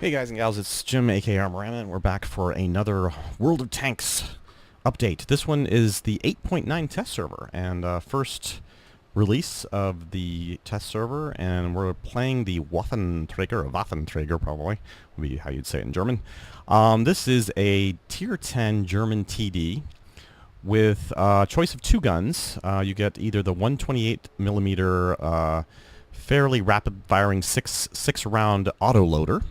Hey guys and gals, it's Jim, aka Armorama, and we're back for another World of Tanks update. This one is the 8.9 test server, and first release of the test server, and we're playing the Waffenträger, or Waffenträger probably, would be how you'd say it in German. This is a Tier 10 German TD with a choice of two guns. You get either the 128mm fairly rapid-firing six-round autoloader,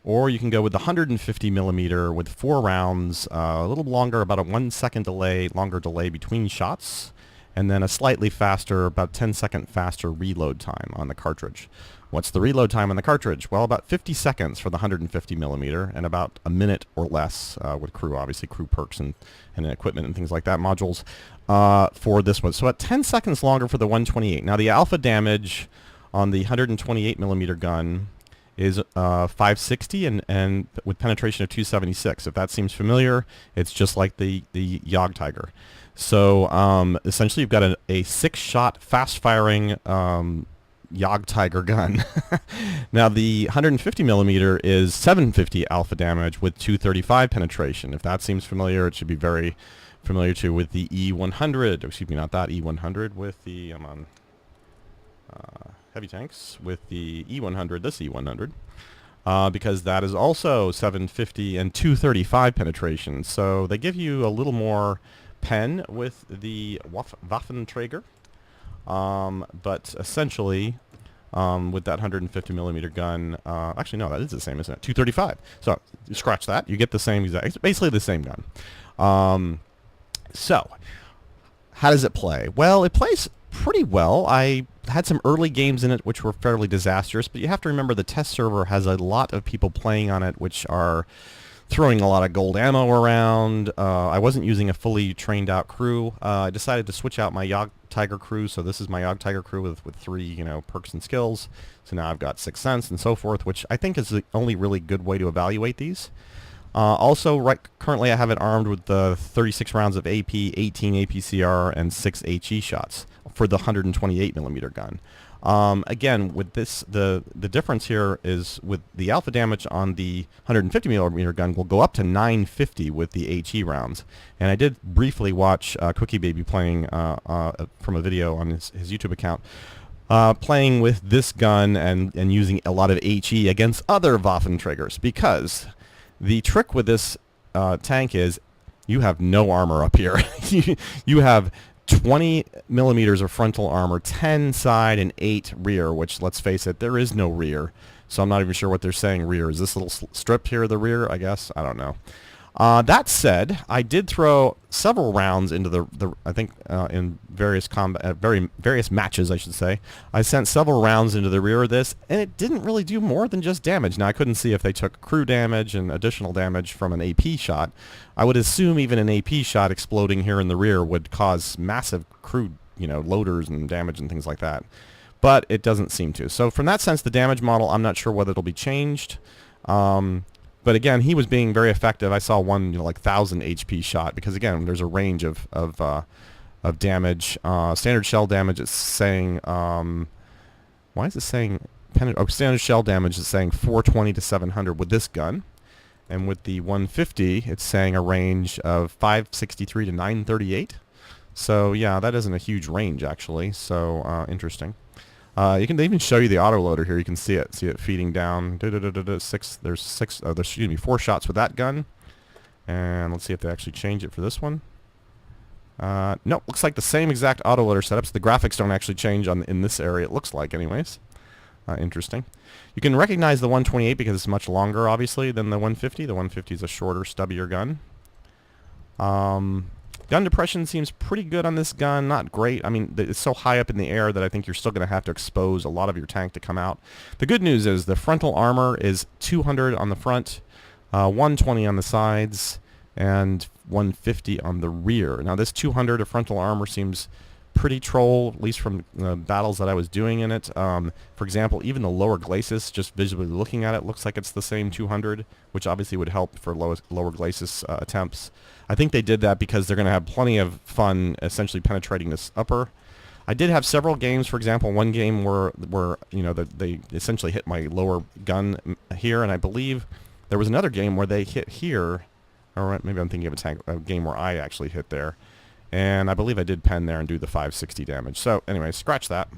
or you can go with the 150mm with 4 rounds, a little longer, about a 1 second delay, longer delay between shots, and then a slightly faster, about 10-second faster reload time on the cartridge. What's the reload time on the cartridge? Well, about 50 seconds for the 150mm, and about a minute or less with crew, obviously crew perks and equipment and things like that, modules, for this one. So at 10 seconds longer for the 128. Now the alpha damage on the 128mm gun is 560 and with penetration of 276. If that seems familiar, it's just like the Jagdtiger. So essentially you've got a 6-shot fast-firing Jagdtiger gun. Now the 150mm is 750 alpha damage with 235 penetration. If that seems familiar, it should be very familiar too with the E-100. Excuse me, not that E-100, with the I'm on heavy tanks with the E-100, this E-100, because that is also 750 and 235 penetration. So they give you a little more pen with the Waffenträger, but essentially with that 150mm gun, actually no, that is the same, isn't it? 235. So you scratch that, you get the same exact, basically the same gun. So how does it play? Well, it plays pretty well. I had some early games in it which were fairly disastrous, but you have to remember the test server has a lot of people playing on it which are throwing a lot of gold ammo around. I wasn't using a fully trained out crew. I decided to switch out my Jagdtiger crew, so this is my Jagdtiger crew with 3 perks and skills. So now I've got 6th Sense and so forth, which I think is the only really good way to evaluate these. Also, currently I have it armed with the 36 rounds of AP, 18 APCR, and 6 HE shots for the 128mm gun. Again, with this, the difference here is with the alpha damage on the 150mm gun will go up to 950 with the HE rounds. And I did briefly watch Cookie Baby playing from a video on his YouTube account, playing with this gun and using a lot of HE against other Waffenträgers, because the trick with this tank is you have no armor up here. You have 20mm of frontal armor, 10 side, and 8 rear, which, let's face it, there is no rear. So I'm not even sure what they're saying rear. Is this little strip here the rear, I guess? I don't know. That said, I did throw several rounds into the I think in various various matches, I should say. I sent several rounds into the rear of this, and it didn't really do more than just damage. Now, I couldn't see if they took crew damage and additional damage from an AP shot. I would assume even an AP shot exploding here in the rear would cause massive crew, loaders and damage and things like that. But it doesn't seem to. So from that sense, the damage model, I'm not sure whether it'll be changed. But again, he was being very effective. I saw one, like 1,000 HP shot, because again, there's a range of damage. Standard shell damage is saying, why is it saying, standard shell damage is saying 420 to 700 with this gun. And with the 150, it's saying a range of 563 to 938. So yeah, that isn't a huge range actually. So interesting. They even show you the autoloader here. You can see it feeding down. There's 4 shots with that gun, and let's see if they actually change it for this one. No, looks like the same exact autoloader setup. So the graphics don't actually change in this area. It looks like, anyways. Interesting. You can recognize the 128 because it's much longer, obviously, than the 150. The 150 is a shorter, stubbier gun. Gun depression seems pretty good on this gun. Not great. I mean, it's so high up in the air that I think you're still going to have to expose a lot of your tank to come out. The good news is the frontal armor is 200 on the front, 120 on the sides, and 150 on the rear. Now, this 200 of frontal armor seems pretty troll, at least from the battles that I was doing in it. For example, even the lower glacis, just visually looking at it, looks like it's the same 200, which obviously would help for lower glacis attempts. I think they did that because they're going to have plenty of fun essentially penetrating this upper. I did have several games. For example, one game where you know they essentially hit my lower gun here, and I believe there was another game where they hit here, or maybe I'm thinking of a game where I actually hit there, and I believe I did pen there and do the 560 damage. So anyway, scratch that.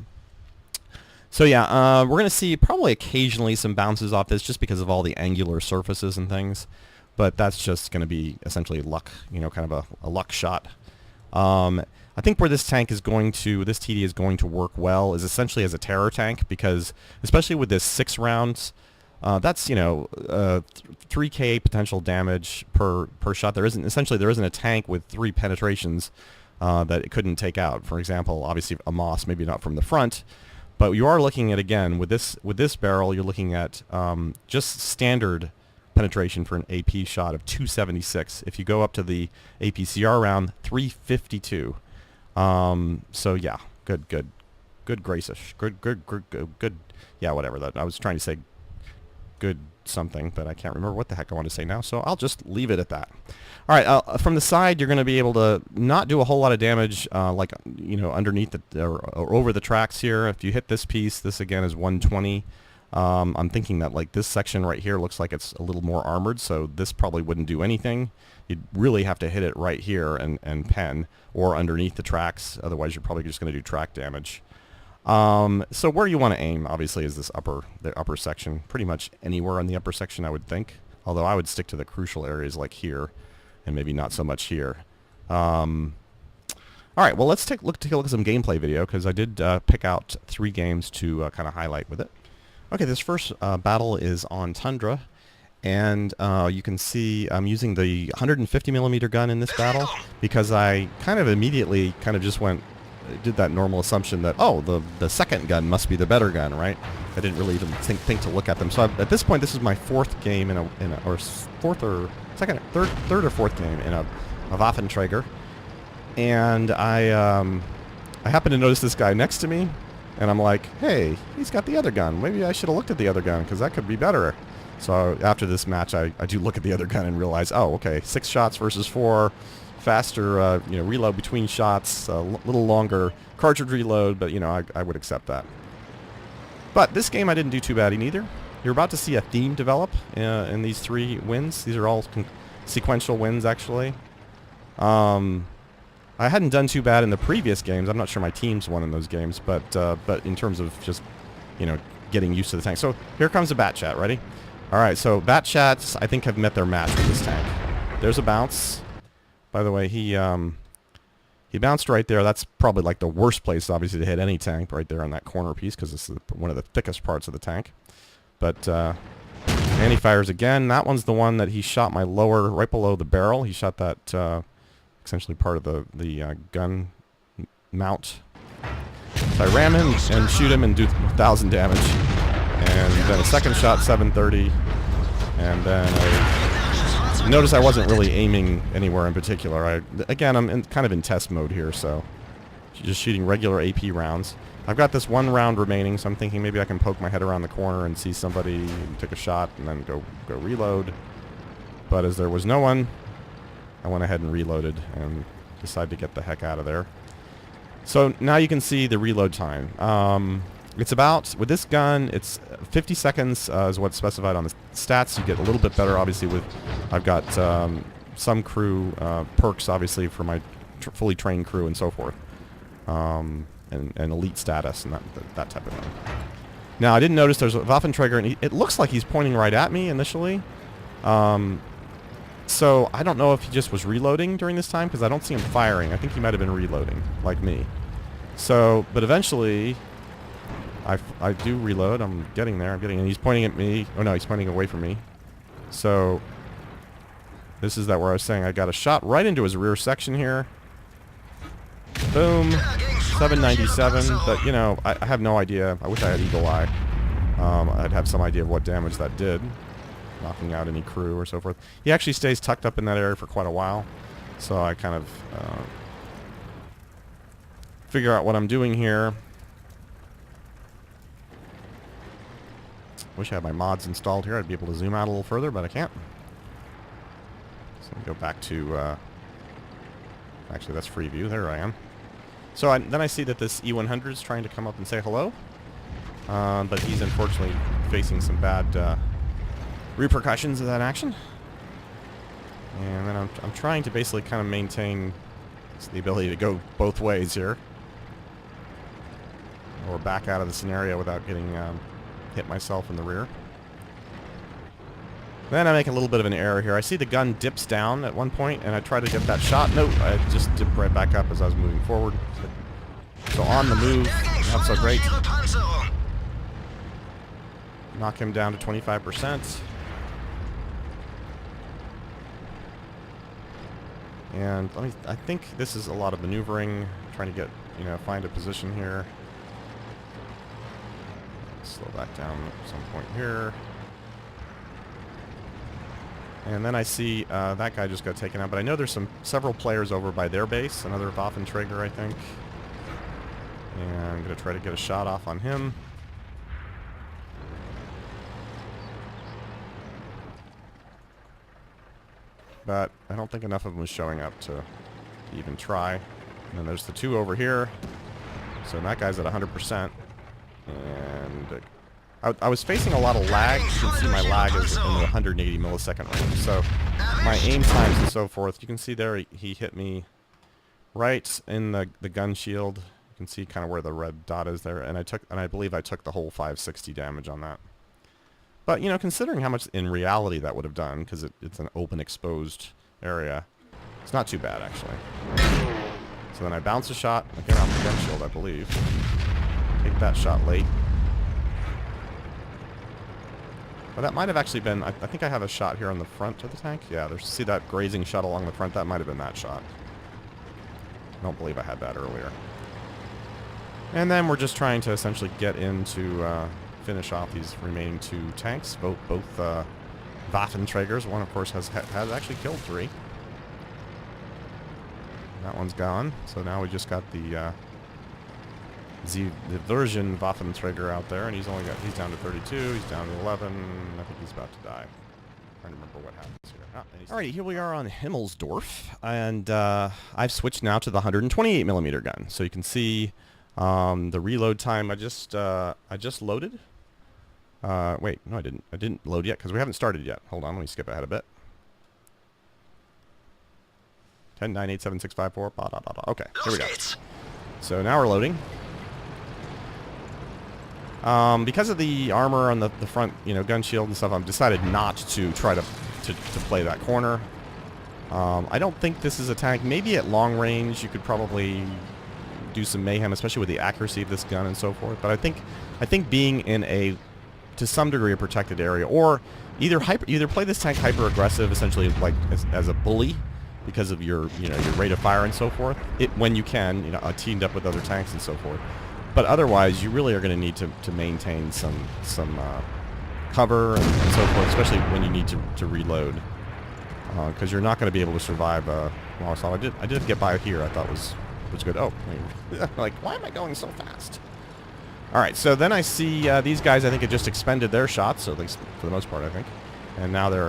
So yeah, we're going to see probably occasionally some bounces off this just because of all the angular surfaces and things. But that's just going to be essentially luck, you know, kind of a luck shot. I think where this tank is going to, this TD is going to work well is essentially as a terror tank because, especially with this 6 rounds, that's, you know, 3k potential damage per shot. There isn't a tank with 3 penetrations that it couldn't take out. For example, obviously a Moss, maybe not from the front. But you are looking at, again, with this barrel, you're looking at just standard penetration for an AP shot of 276. If you go up to the APCR round, 352. So yeah, good gracious, good. Yeah, whatever. That I was trying to say good something, but I can't remember what the heck I want to say now. So I'll just leave it at that. All right, from the side, you're going to be able to not do a whole lot of damage, like, you know, underneath or over the tracks here. If you hit this piece, this again is 120. I'm thinking that like this section right here looks like it's a little more armored, so this probably wouldn't do anything. You'd really have to hit it right here and pen, or underneath the tracks. Otherwise, you're probably just going to do track damage. So where you want to aim, obviously, is the upper section. Pretty much anywhere in the upper section, I would think. Although I would stick to the crucial areas like here, and maybe not so much here. All right, well, let's take a look at some gameplay video, because I did pick out 3 games to kind of highlight with it. Okay, this first battle is on Tundra, and you can see I'm using the 150 millimeter gun in this battle because I kind of immediately just did that normal assumption that, oh, the second gun must be the better gun, right? I didn't really even think to look at them. So at this point, this is my 4th game third or fourth game in a Waffenträger, and I happened to notice this guy next to me. And I'm like, hey, he's got the other gun. Maybe I should have looked at the other gun, because that could be better. So after this match, I do look at the other gun and realize, oh, okay, 6 shots versus 4, faster, you know, reload between shots, a little longer cartridge reload, but, you know, I would accept that. But this game I didn't do too bad either. You're about to see a theme develop in these 3 wins. These are all sequential wins, actually. I hadn't done too bad in the previous games. I'm not sure my teams won in those games, but in terms of just, you know, getting used to the tank. So here comes the BatChat. Ready? All right. So BatChats, I think, have met their match with this tank. There's a bounce. By the way, he bounced right there. That's probably like the worst place, obviously, to hit any tank, right there on that corner piece, because it's one of the thickest parts of the tank. But and he fires again. That one's the one that he shot my lower, right below the barrel. He shot that. Essentially part of the gun mount. So I ram him and shoot him and do 1,000 damage. And then a second shot, 730. And then I notice I wasn't really aiming anywhere in particular. Again, I'm kind of in test mode here, so just shooting regular AP rounds. I've got this 1 round remaining, so I'm thinking maybe I can poke my head around the corner and see somebody and take a shot and then go reload. But as there was no one, I went ahead and reloaded and decided to get the heck out of there. So now you can see the reload time. It's about, with this gun, it's 50 seconds is what's specified on the stats. You get a little bit better, obviously, with, I've got some crew perks, obviously, for my fully trained crew and so forth. And elite status and that type of thing. Now, I didn't notice there's a Waffenträger, and it looks like he's pointing right at me initially. So I don't know if he just was reloading during this time, because I don't see him firing. I think he might have been reloading, like me. So, but eventually, I do reload. I'm getting there. And he's pointing at me. Oh no, he's pointing away from me. So this is that where I was saying I got a shot right into his rear section here. Boom, 797. But you know, I have no idea. I wish I had eagle eye. I'd have some idea of what damage that did. Knocking out any crew or so forth. He actually stays tucked up in that area for quite a while, so I kind of figure out what I'm doing here. Wish I had my mods installed here. I'd be able to zoom out a little further, but I can't. So let me go back to actually, that's free view. There I am. So then I see that this E-100 is trying to come up and say hello. But he's unfortunately facing some bad repercussions of that action. And then I'm trying to basically kind of maintain the ability to go both ways here. Or back out of the scenario without getting hit myself in the rear. Then I make a little bit of an error here. I see the gun dips down at one point, and I try to get that shot. Nope, I just dipped right back up as I was moving forward. So on the move, not so great. Knock him down to 25%. And I think this is a lot of maneuvering, trying to get, find a position here. Slow that down at some point here. And then I see that guy just got taken out. But I know there's several players over by their base. Another Waffenträger, I think. And I'm going to try to get a shot off on him. But I don't think enough of them was showing up to even try. And then there's the two over here. So that guy's at 100%. And I was facing a lot of lag. You can see my lag is in the 180 millisecond range. So my aim times and so forth, you can see there he hit me right in the gun shield. You can see kind of where the red dot is there. And I believe I took the whole 560 damage on that. But, considering how much in reality that would have done, because it's an open exposed area, it's not too bad, actually. So then I bounce a shot, I get off the gun shield, I believe. Take that shot late. Well, that might have actually been, I think I have a shot here on the front of the tank. Yeah, see that grazing shot along the front? That might have been that shot. I don't believe I had that earlier. And then we're just trying to essentially get into, finish off these remaining two tanks. Both Waffenträgers. One, of course, has actually killed 3. That one's gone. So now we just got the version Waffenträger out there, and he's down to 32. He's down to 11. I think he's about to die. I'm trying to remember what happens here. Alrighty, here we are on Himmelsdorf, and I've switched now to the 128 millimeter gun. So you can see the reload time. I just loaded. Wait, no, I didn't. I didn't load yet because we haven't started yet. Hold on, let me skip ahead a bit. 10, 9, 8, 7, 6, 5, 4. Okay, here we go. So now we're loading. Because of the armor on the front, gun shield and stuff, I've decided not to try to play that corner. I don't think this is a tank. Maybe at long range you could probably do some mayhem, especially with the accuracy of this gun and so forth. But I think being in to some degree a protected area, or either play this tank hyper aggressive, essentially like as a bully, because of your your rate of fire and so forth. When you can, teamed up with other tanks and so forth. But otherwise, you really are going to need to maintain some cover and so forth, especially when you need to reload, because you're not going to be able to survive. Well, so I did get by here. I thought was good. Oh, like, why am I going so fast? All right, so then I see these guys. I think had just expended their shots, at least for the most part, I think, and now they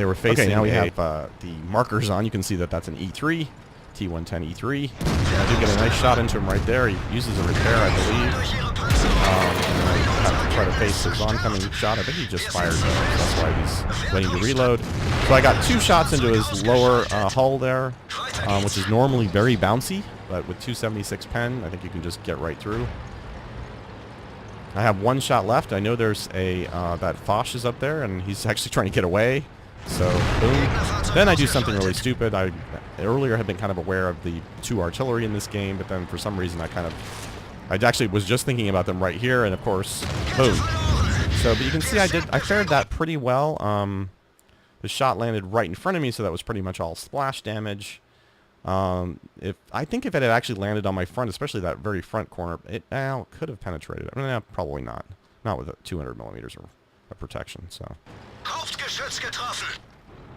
were facing. Okay, now we have the markers on. You can see that that's an E3, T110 E3. And I did get a nice shot into him right there. He uses a repair, I believe. And I have to try to face his oncoming shot. I think he just fired. That's why he's waiting to reload. So I got 2 shots into his lower hull there, which is normally very bouncy. But with 276 pen, I think you can just get right through. I have 1 shot left. I know there's that Foch is up there, and he's actually trying to get away. So, boom. Then I do something really stupid. I earlier had been kind of aware of the 2 artillery in this game, but then for some reason I actually was just thinking about them right here, and of course, boom. So, but you can see I fared that pretty well. The shot landed right in front of me, so that was pretty much all splash damage. I think if it had actually landed on my front, especially that very front corner, it could have penetrated. I mean, probably not. Not with 200 millimeters of protection. So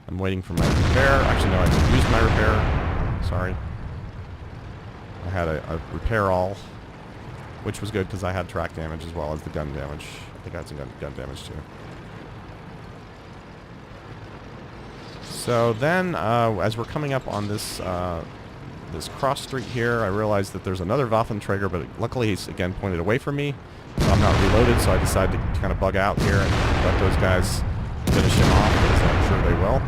I'm waiting for my repair. Actually, no, I used my repair. Sorry. I had a repair all, which was good because I had track damage as well as the gun damage. I think I had some gun damage too. So then, as we're coming up on this this cross street here. I realized that there's another Waffenträger, but luckily he's again pointed away from me. So I'm not reloaded, so I decided to kind of bug out here and let those guys finish him off, because I'm sure they will.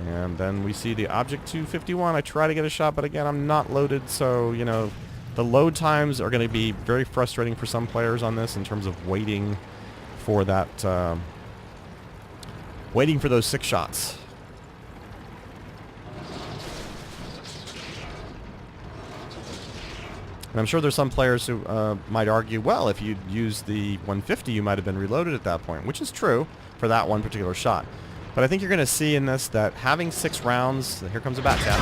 And then we see the Object 251. I try to get a shot, but again, I'm not loaded, so, you know, the load times are going to be very frustrating for some players on this in terms of waiting for that, waiting for those 6 shots. And I'm sure there's some players who might argue, well, if you'd used the 150, you might have been reloaded at that point, which is true for that one particular shot. But I think you're going to see in this that having 6 rounds, here comes a BatChat,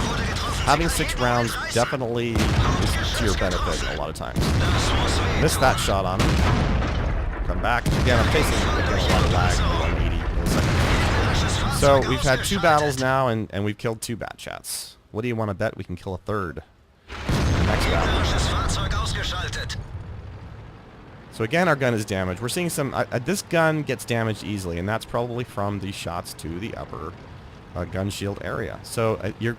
having 6 rounds definitely is to your benefit a lot of times. Missed that shot on him. Come back. Again, I'm facing again, a lot of lag, 180 milliseconds. So we've had 2 battles now, and we've killed 2 BatChats. What do you want to bet we can kill a third? Next battle. So again, our gun is damaged. We're seeing some... this gun gets damaged easily, and that's probably from the shots to the upper gun shield area. So you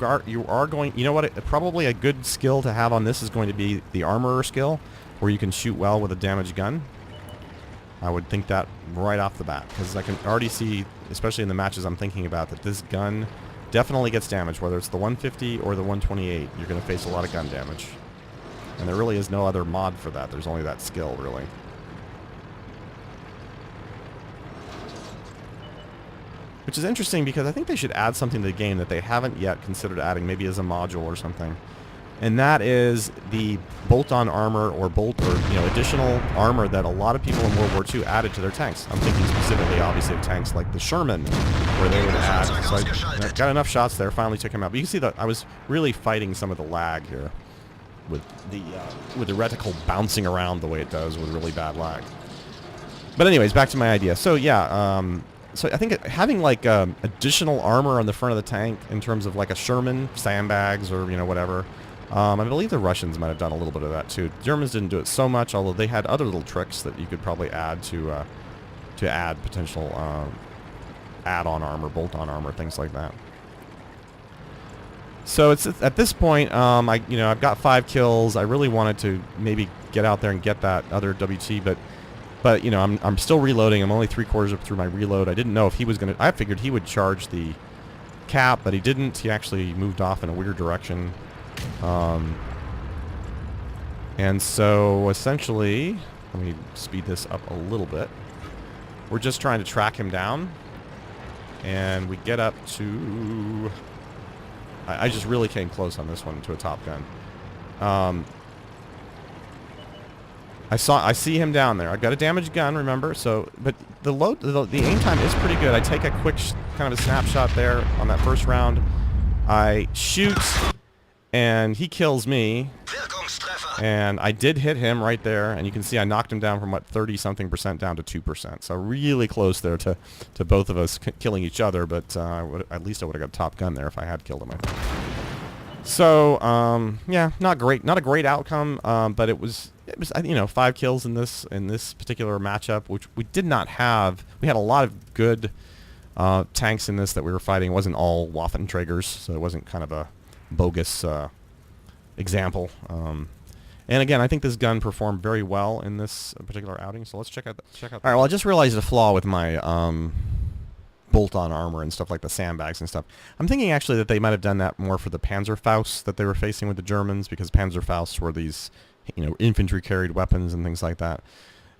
are going... You know what? Probably a good skill to have on this is going to be the armorer skill, where you can shoot well with a damaged gun. I would think that right off the bat, because I can already see, especially in the matches I'm thinking about, that this gun definitely gets damaged. Whether it's the 150 or the 128, you're going to face a lot of gun damage. And there really is no other mod for that. There's only that skill, really. Which is interesting, because I think they should add something to the game that they haven't yet considered adding, maybe as a module or something. And that is the bolt-on armor or additional armor that a lot of people in World War II added to their tanks. I'm thinking specifically, obviously, of tanks like the Sherman, where they would add. So I got enough shots there, finally took him out. But you can see that I was really fighting some of the lag here with the reticle bouncing around the way it does with really bad lag. But anyways, back to my idea. So yeah, so I think having like additional armor on the front of the tank in terms of like a Sherman, sandbags, or whatever. I believe the Russians might have done a little bit of that too. Germans didn't do it so much, although they had other little tricks that you could probably add to add potential add-on armor, bolt-on armor, things like that. So it's at this point, I've got 5 kills. I really wanted to maybe get out there and get that other WT, but I'm still reloading. I'm only 3/4 up through my reload. I didn't know if he was gonna. I figured he would charge the cap, but he didn't. He actually moved off in a weird direction. And so essentially, let me speed this up a little bit. We're just trying to track him down, and we get up to... I just really came close on this one to a Top Gun. I see him down there. I've got a damaged gun, remember? So, but the aim time is pretty good. I take a quick kind of a snapshot there on that first round. I shoot, and he kills me. And I did hit him right there, and you can see I knocked him down from, 30-something% down to 2%. So really close there to both of us killing each other, but at least I would have got a Top Gun there if I had killed him, I think. So, yeah, not a great outcome, but it was 5 kills in this particular matchup, which we did not have. We had a lot of good tanks in this that we were fighting. It wasn't all Waffenträgers, so it wasn't kind of a bogus example. And again, I think this gun performed very well in this particular outing. So let's check out. All right. Well, I just realized a flaw with my bolt-on armor and stuff like the sandbags and stuff. I'm thinking actually that they might have done that more for the Panzerfausts that they were facing with the Germans, because Panzerfausts were these, infantry-carried weapons and things like that.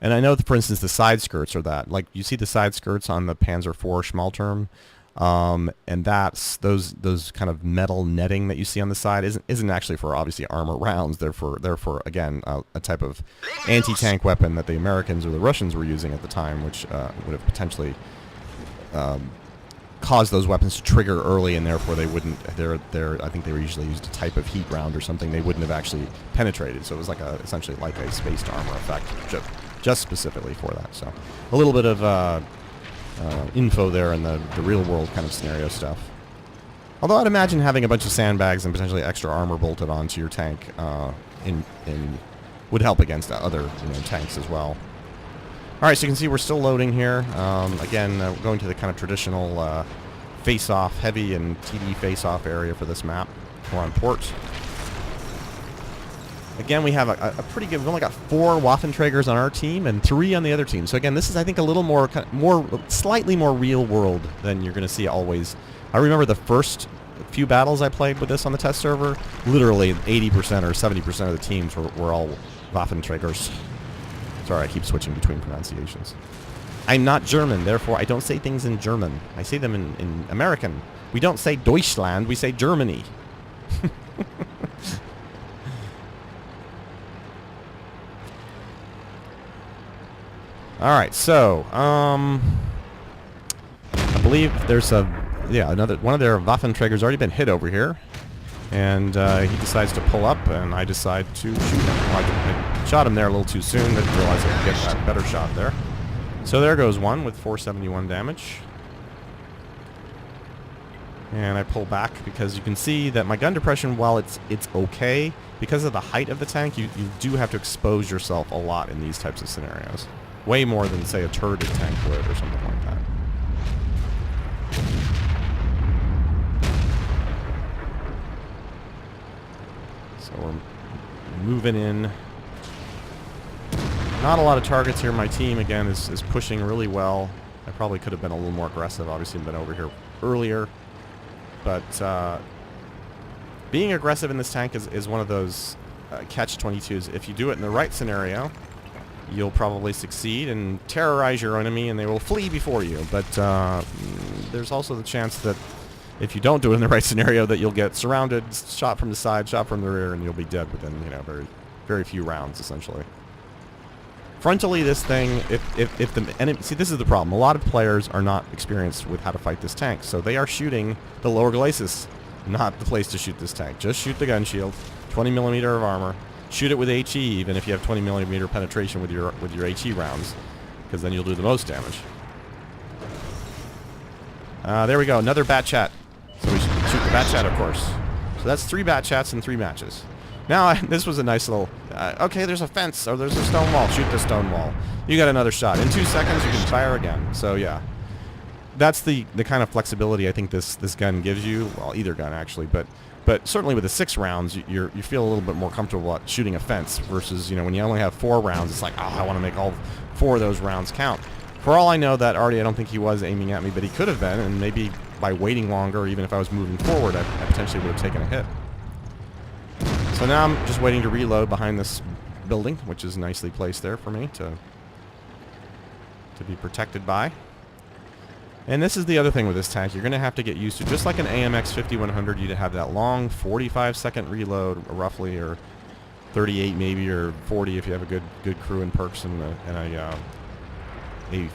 And I know that, for instance, the side skirts are that. Like, you see the side skirts on the Panzer IV Schmalturm, and that's those kind of metal netting that you see on the side isn't actually for obviously armor rounds. They're for again a type of anti-tank weapon that the Americans or the Russians were using at the time, which would have potentially caused those weapons to trigger early, and therefore they wouldn't. I think they were usually used a type of heat round or something. They wouldn't have actually penetrated. So it was like essentially like a spaced armor effect, just specifically for that. So a little bit of info there in the real world kind of scenario stuff. Although I'd imagine having a bunch of sandbags and potentially extra armor bolted onto your tank would help against other tanks as well. Alright, so you can see we're still loading here. Again, we're going to the kind of traditional face-off, heavy and TD face-off area for this map. We're on port. Again, we have a pretty good... We've only got 4 Waffenträgers on our team and 3 on the other team. So again, this is, I think, a little more, slightly more real world than you're going to see always. I remember the first few battles I played with this on the test server. Literally 80% or 70% of the teams were all Waffenträgers. Sorry, I keep switching between pronunciations. I'm not German, therefore I don't say things in German. I say them in American. We don't say Deutschland, we say Germany. Alright, so, I believe there's another one of their Waffenträgers already been hit over here. And he decides to pull up, and I decide to shoot him. I shot him there a little too soon, didn't realize I could get that better shot there. So there goes one with 471 damage. And I pull back because you can see that my gun depression, while it's okay, because of the height of the tank, you do have to expose yourself a lot in these types of scenarios. Way more than, say, a turreted tank would or something like that. So we're moving in. Not a lot of targets here. My team, again, is pushing really well. I probably could have been a little more aggressive, obviously, been over here earlier. But being aggressive in this tank is one of those catch-22s. If you do it in the right scenario, you'll probably succeed and terrorize your enemy, and they will flee before you. But there's also the chance that if you don't do it in the right scenario, that you'll get surrounded, shot from the side, shot from the rear, and you'll be dead within, very, very few rounds, essentially. Frontally, this thing, if the enemy... See, this is the problem. A lot of players are not experienced with how to fight this tank, so they are shooting the lower glacis. Not the place to shoot this tank. Just shoot the gun shield, 20mm of armor. Shoot it with HE, even if you have 20mm penetration with your HE rounds, because then you'll do the most damage. There we go, another BatChat. So we should shoot the BatChat, of course. So that's 3 BatChats in 3 matches. Now, this was a nice little... okay, there's a fence, or there's a stone wall. Shoot the stone wall. You got another shot. In 2 seconds, you can fire again. So, yeah. That's the kind of flexibility I think this gun gives you. Well, either gun, actually. But certainly with the 6 rounds, you feel a little bit more comfortable at shooting a fence versus, when you only have 4 rounds, it's like, oh, I want to make all 4 of those rounds count. For all I know, that already I don't think he was aiming at me, but he could have been, and maybe by waiting longer, even if I was moving forward, I potentially would have taken a hit. So now I'm just waiting to reload behind this building, which is nicely placed there for me to be protected by. And this is the other thing with this tank. You're going to have to get used to, just like an AMX 5100, you'd have that long 45-second reload, roughly, or 38 maybe, or 40 if you have a good crew and perks and a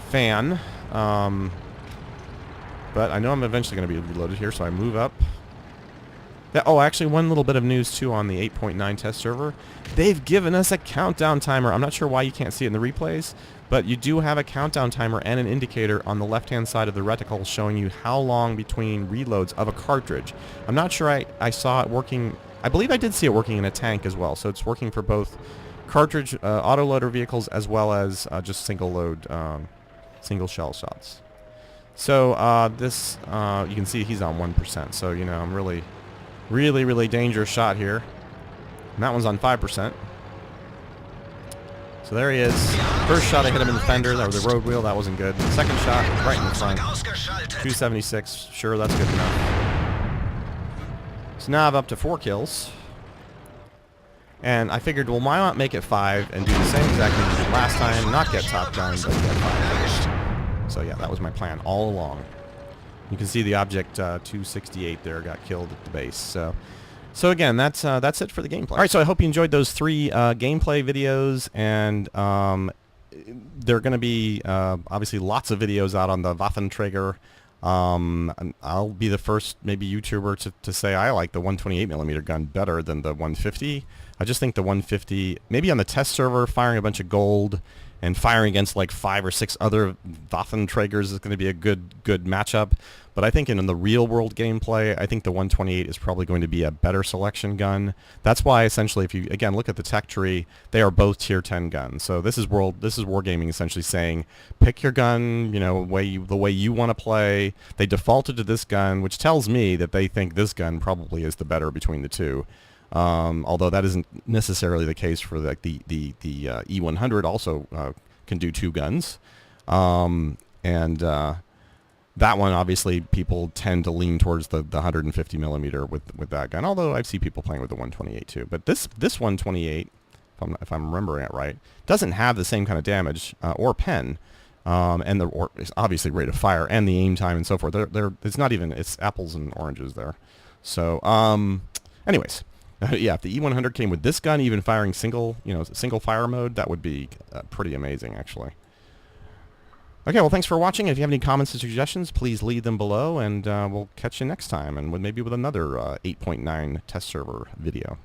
fan. But I know I'm eventually going to be reloaded here, so I move up. Oh, actually, one little bit of news, too, on the 8.9 test server. They've given us a countdown timer. I'm not sure why you can't see it in the replays, but you do have a countdown timer and an indicator on the left-hand side of the reticle showing you how long between reloads of a cartridge. I'm not sure I saw it working. I believe I did see it working in a tank as well, so it's working for both cartridge autoloader vehicles as well as just single-load, single shell shots. So this, you can see he's on 1%, so, I'm really dangerous shot here. And that one's on 5%. So there he is. First shot I hit him in the fender, that was the road wheel, that wasn't good. Second shot, right in the front. 276, sure, that's good enough. So now I'm up to 4 kills. And I figured, well, why not make it 5 and do the same exact thing we did last time, not get top gun, but get 5. So yeah, that was my plan all along. You can see the object 268 there got killed at the base. So again, that's it for the gameplay. All right, so I hope you enjoyed those 3 gameplay videos, and there are going to be obviously lots of videos out on the Waffenträger. I'll be the first maybe YouTuber to say I like the 128mm gun better than the 150. I just think the 150, maybe on the test server, firing a bunch of gold and firing against like 5 or 6 other Waffenträgers is going to be a good matchup. But I think in the real world gameplay, I think the 128 is probably going to be a better selection gun. That's why essentially, if you again look at the tech tree, they are both tier 10 guns. So this is Wargaming essentially saying, pick your gun, the way you want to play. They defaulted to this gun, which tells me that they think this gun probably is the better between the two. Although that isn't necessarily the case for the E100 also can do 2 guns. That one, obviously, people tend to lean towards the 150 millimeter with that gun. Although I've seen people playing with the 128 too. But this 128, if I'm remembering it right, doesn't have the same kind of damage or pen, and it's obviously rate of fire and the aim time and so forth. It's apples and oranges there. So, anyways, yeah, if the E100 came with this gun, even firing single fire mode, that would be pretty amazing, actually. Okay, well, thanks for watching. If you have any comments or suggestions, please leave them below, and we'll catch you next time, and maybe with another 8.9 test server video.